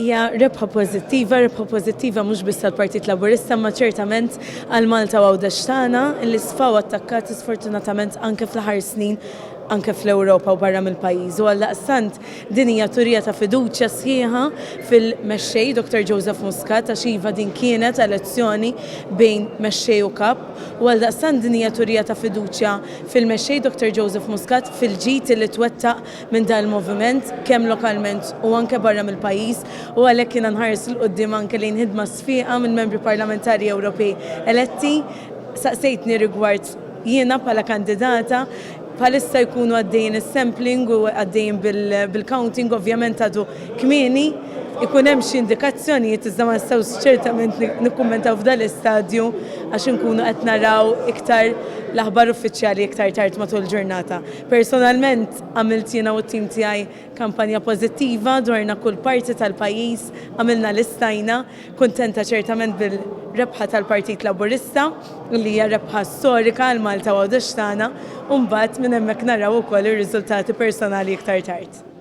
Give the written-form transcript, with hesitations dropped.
Hija rebħa pożittiva mhux biss għall-Partit Laburista ma ċertament għal Malta u għawdex tagħna li sfaw attakkati sfortunatament anke fl-aħħar snin anke fl-Ewropa u barra mill-pajjiż. U għaldaqstant din hija turija ta' fiduċja sħiħa fil-mexxej Dr. Joseph Muscat għax iva din kienet elezzjoni bejn mexxej u kap. U għaldaqstant din hija turija ta' fiduċja fil-mexxej Dr. Joseph Muscat fil-ġid li twettaq minn dan il-moviment kemm lokalment u anke barra mill-pajjiż u għalhekk kien nħares il qudiem anke lejn ħidma sfiqa minn membri parlamentari Ewropej eletti. Saqsejtni rigward jiena bħala kandidata bħalissa jkunu għaddejjin is-sampling u għaddejjin bil-counting ovvjament għadu kmieni ikun hemm xi indikazzjonijiet iżda ma nistgħux ċertament nikkummentaw f'dan l-istadju għax inkunu qed naraw iktar l-aħbar uffiċjali iktar tard matul il-ġurnata. Personalment għamilt jiena u t-tim tiegħi kampanja pożittiva dwarna kull parti tal-pajjiż, għamilna listajna, kuntenta ċertament bil-rebħa tal-Partit Laburista li hija rebħa storika għal Malta u għawdex tagħna u mbagħad minn hemmhekk naraw ukoll ir-riżultati personali iktar tard.